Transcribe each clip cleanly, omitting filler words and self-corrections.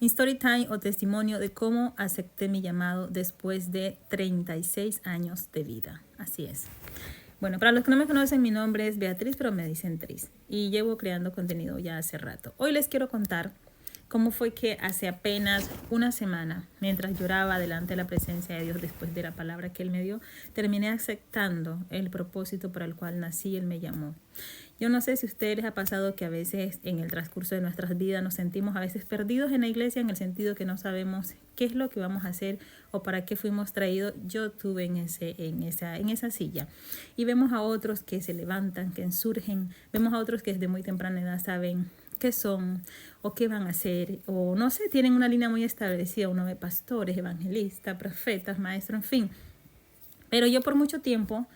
Story time o testimonio de cómo acepté mi llamado después de 36 años de vida. Así es. Bueno, para los que no me conocen, mi nombre es Beatriz, pero me dicen Tris. Y llevo creando contenido ya hace rato. Hoy les quiero contar cómo fue que hace apenas una semana, mientras lloraba delante de la presencia de Dios después de la palabra que Él me dio, terminé aceptando el propósito para el cual nací, Él me llamó. Yo no sé si a ustedes les ha pasado que a veces en el transcurso de nuestras vidas nos sentimos a veces perdidos en la iglesia, en el sentido que no sabemos qué es lo que vamos a hacer o para qué fuimos traídos. Yo estuve en esa silla. Y vemos a otros que se levantan, que surgen, vemos a otros que desde muy temprana edad saben qué son o qué van a hacer, o no sé, tienen una línea muy establecida. Uno ve pastores, evangelistas, profetas, maestros, en fin. Pero yo por mucho tiempo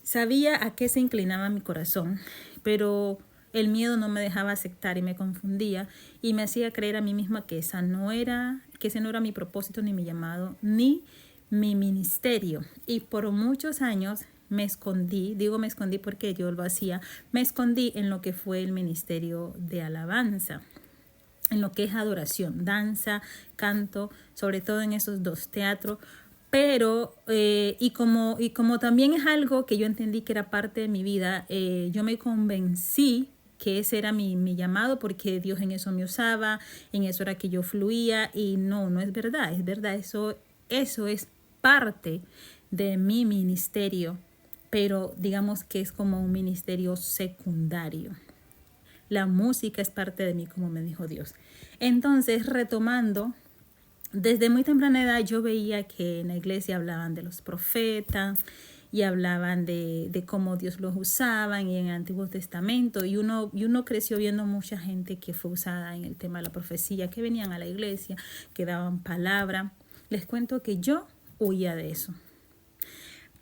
sabía a qué se inclinaba mi corazón, pero el miedo no me dejaba aceptar y me confundía y me hacía creer a mí misma que ese no era mi propósito, ni mi llamado, ni mi ministerio. Y por muchos años me escondí porque yo lo hacía, me escondí en lo que fue el ministerio de alabanza, en lo que es adoración, danza, canto, sobre todo en esos dos, teatro. Pero, y como también es algo que yo entendí que era parte de mi vida, yo me convencí que ese era mi llamado, porque Dios en eso me usaba, en eso era que yo fluía, y no es verdad, eso es parte de mi ministerio, pero digamos que es como un ministerio secundario. La música es parte de mí, como me dijo Dios. Entonces, retomando, desde muy temprana edad yo veía que en la iglesia hablaban de los profetas y hablaban de cómo Dios los usaba y en el Antiguo Testamento, y uno creció viendo mucha gente que fue usada en el tema de la profecía, que venían a la iglesia, que daban palabra. Les cuento que yo huía de eso.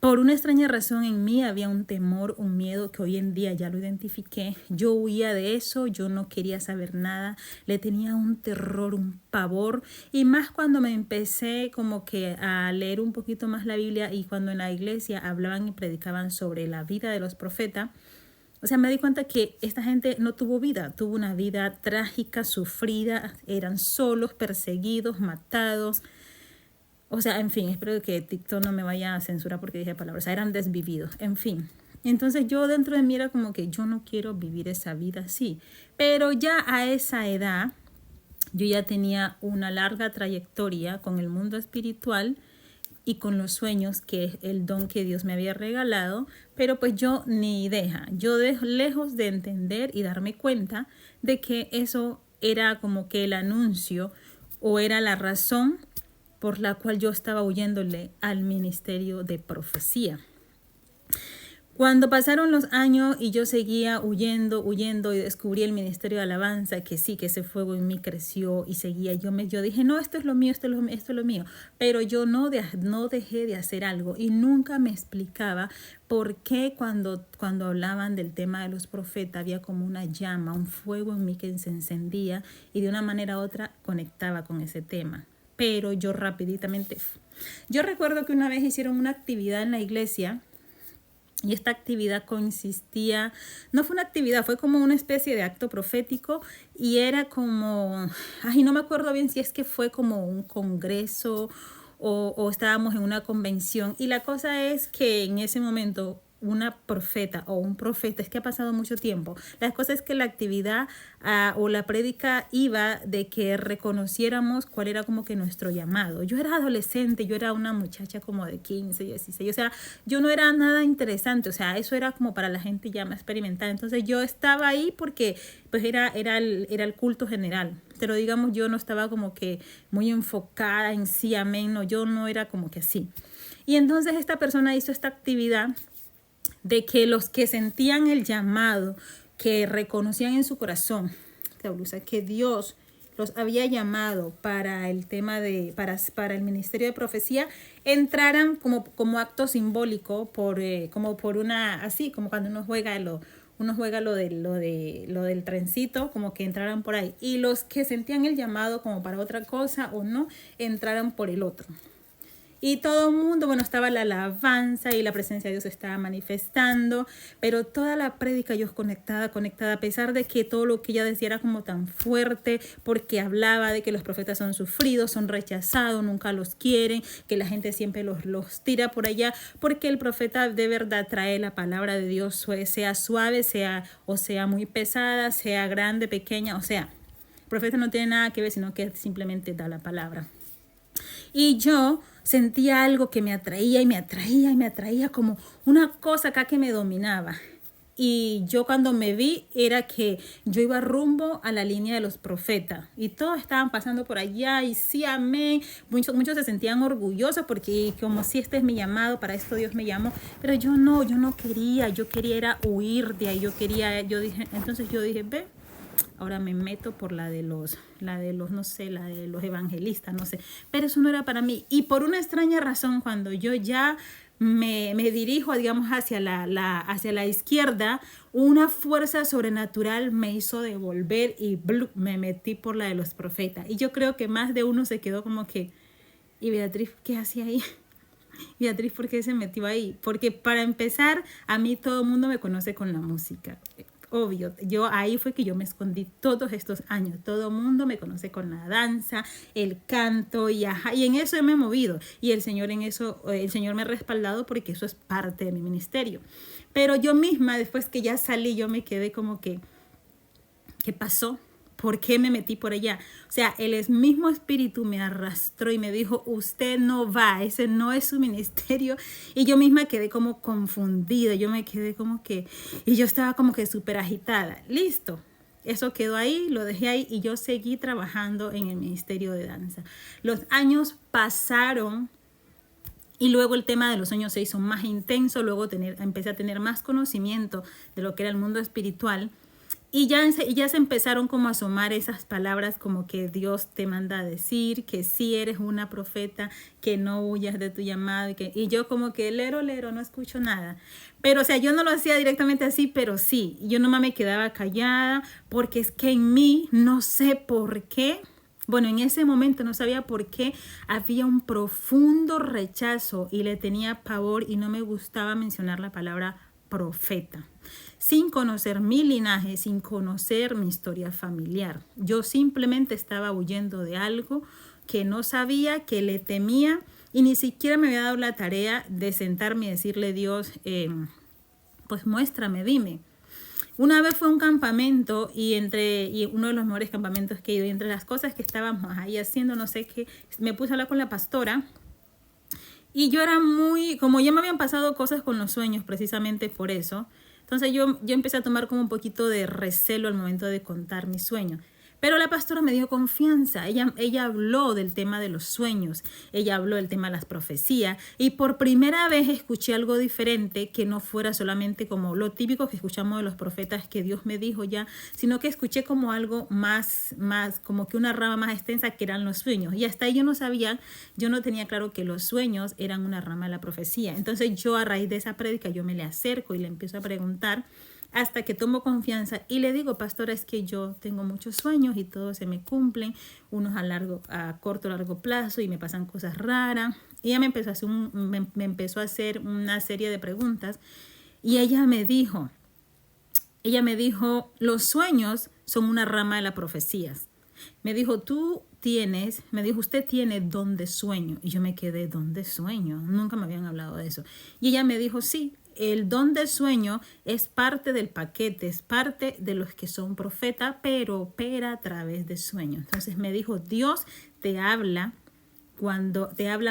Por una extraña razón en mí había un temor, un miedo que hoy en día ya lo identifiqué. Yo huía de eso, yo no quería saber nada, le tenía un terror, un pavor, y más cuando me empecé como que a leer un poquito más la Biblia, y cuando en la iglesia hablaban y predicaban sobre la vida de los profetas. O sea, me di cuenta que esta gente no tuvo vida, tuvo una vida trágica, sufrida, eran solos, perseguidos, matados. O sea, en fin, espero que TikTok no me vaya a censurar porque dije palabras. O sea, eran desvividos, en fin. Entonces yo dentro de mí era como que yo no quiero vivir esa vida así. Pero ya a esa edad, yo ya tenía una larga trayectoria con el mundo espiritual y con los sueños, que es el don que Dios me había regalado. Pero pues yo ni idea. Lejos de entender y darme cuenta de que eso era como que el anuncio o era la razón por la cual yo estaba huyéndole al ministerio de profecía. Cuando pasaron los años y yo seguía huyendo y descubrí el ministerio de alabanza, que sí, que ese fuego en mí creció y seguía. Yo dije, no, esto es lo mío, esto es lo mío. Pero yo no dejé de hacer algo, y nunca me explicaba por qué cuando hablaban del tema de los profetas había como una llama, un fuego en mí que se encendía y de una manera u otra conectaba con ese tema. Pero yo rapiditamente, yo recuerdo que una vez hicieron una actividad en la iglesia, y esta actividad consistía, no fue una actividad, fue como una especie de acto profético, y era como, no me acuerdo bien si es que fue como un congreso o estábamos en una convención. Y la cosa es que en ese momento una profeta o un profeta, es que ha pasado mucho tiempo. La cosa es que la actividad o la prédica iba de que reconociéramos cuál era como que nuestro llamado. Yo era adolescente, yo era una muchacha como de 15, 16, o sea, yo no era nada interesante, o sea, eso era como para la gente ya más experimentada. Entonces yo estaba ahí porque pues era el culto general, pero digamos yo no estaba como que muy enfocada en sí, amén, no, yo no era como que así. Y entonces esta persona hizo esta actividad de que los que sentían el llamado, que reconocían en su corazón que Dios los había llamado para el tema para el ministerio de profecía, entraran como acto simbólico como por una, así como cuando uno juega lo del trencito, como que entraran por ahí, y los que sentían el llamado como para otra cosa o no, entraran por el otro. Y todo el mundo, bueno, estaba la alabanza y la presencia de Dios estaba manifestando, pero toda la prédica yo conectada, a pesar de que todo lo que ella decía era como tan fuerte, porque hablaba de que los profetas son sufridos, son rechazados, nunca los quieren, que la gente siempre los tira por allá, porque el profeta de verdad trae la palabra de Dios, sea suave, sea muy pesada, sea grande, pequeña, o sea, el profeta no tiene nada que ver, sino que simplemente da la palabra. Y yo sentía algo que me atraía y me atraía y me atraía, como una cosa acá que me dominaba. Y yo cuando me vi era que yo iba rumbo a la línea de los profetas y todos estaban pasando por allá y sí, amén. Muchos se sentían orgullosos porque como si este es mi llamado, para esto Dios me llamó. Pero yo no quería, yo quería era huir de ahí, entonces yo dije, ve, ahora me meto por la de los evangelistas, no sé. Pero eso no era para mí. Y por una extraña razón, cuando yo ya me dirijo, digamos, hacia la izquierda, una fuerza sobrenatural me hizo devolver y me metí por la de los profetas. Y yo creo que más de uno se quedó como que, ¿y Beatriz qué hacía ahí? Beatriz, ¿por qué se metió ahí? Porque para empezar, a mí todo el mundo me conoce con la música. Obvio, ahí fue que yo me escondí todos estos años. Todo el mundo me conoce con la danza, el canto y en eso me he movido. Y el Señor me ha respaldado porque eso es parte de mi ministerio. Pero yo misma, después que ya salí, yo me quedé como que, ¿qué pasó? ¿Por qué me metí por allá? O sea, el mismo espíritu me arrastró y me dijo, usted no va, ese no es su ministerio. Y yo misma quedé como confundida, yo me quedé como que, y yo estaba como que súper agitada. Listo, eso quedó ahí, lo dejé ahí y yo seguí trabajando en el ministerio de danza. Los años pasaron y luego el tema de los sueños se hizo más intenso, luego empecé a tener más conocimiento de lo que era el mundo espiritual. Y ya se empezaron como a asomar esas palabras como que Dios te manda a decir, que sí eres una profeta, que no huyas de tu llamado. Y yo como que lero, no escucho nada. Pero o sea, yo no lo hacía directamente así, pero sí. Yo nomás me quedaba callada porque es que en mí, no sé por qué, bueno, en ese momento no sabía por qué había un profundo rechazo y le tenía pavor y no me gustaba mencionar la palabra profeta, sin conocer mi linaje, sin conocer mi historia familiar. Yo simplemente estaba huyendo de algo que no sabía, que le temía y ni siquiera me había dado la tarea de sentarme y decirle, Dios, pues muéstrame, dime. Una vez fue un campamento y uno de los mejores campamentos que he ido, y entre las cosas que estábamos ahí haciendo, no sé qué, me puse a hablar con la pastora. Y yo era como ya me habían pasado cosas con los sueños precisamente por eso, entonces yo empecé a tomar como un poquito de recelo al momento de contar mis sueños. Pero la pastora me dio confianza, ella habló del tema de los sueños, ella habló del tema de las profecías y por primera vez escuché algo diferente que no fuera solamente como lo típico que escuchamos de los profetas que Dios me dijo ya, sino que escuché como algo más como que una rama más extensa que eran los sueños. Y hasta ahí yo no tenía claro que los sueños eran una rama de la profecía. Entonces yo a raíz de esa prédica yo me le acerco y le empiezo a preguntar hasta que tomo confianza y le digo, pastora, es que yo tengo muchos sueños y todos se me cumplen, unos a corto o largo plazo y me pasan cosas raras. Y ella me empezó a hacer una serie de preguntas y ella me dijo, los sueños son una rama de las profecías. Me dijo, usted tiene don de sueño. Y yo me quedé, don de sueño, nunca me habían hablado de eso. Y ella me dijo, sí, el don de sueño es parte del paquete, es parte de los que son profetas, pero opera a través de sueños. Entonces me dijo, Dios te habla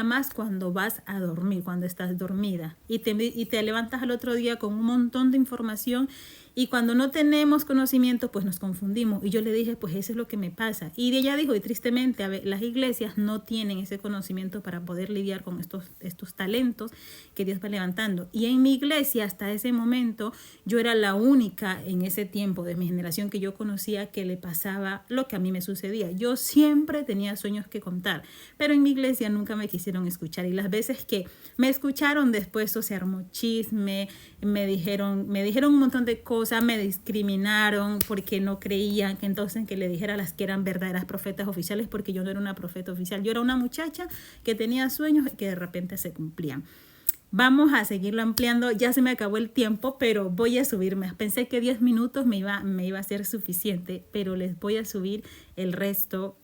más cuando vas a dormir, cuando estás dormida y te levantas al otro día con un montón de información y cuando no tenemos conocimiento pues nos confundimos. Y yo le dije, pues eso es lo que me pasa. Y ella dijo, y tristemente las iglesias no tienen ese conocimiento para poder lidiar con estos talentos que Dios va levantando. Y en mi iglesia hasta ese momento yo era la única en ese tiempo de mi generación que yo conocía que le pasaba lo que a mí me sucedía. Yo siempre tenía sueños que contar, pero en mi iglesia nunca me quisieron escuchar. Y las veces que me escucharon después, se armó chisme, me dijeron un montón de cosas sea, me discriminaron porque no creían que entonces que le dijera a las que eran verdaderas profetas oficiales, porque yo no era una profeta oficial. Yo era una muchacha que tenía sueños y que de repente se cumplían. Vamos a seguirlo ampliando. Ya se me acabó el tiempo, pero voy a subirme. Pensé que 10 minutos me iba a ser suficiente, pero les voy a subir el resto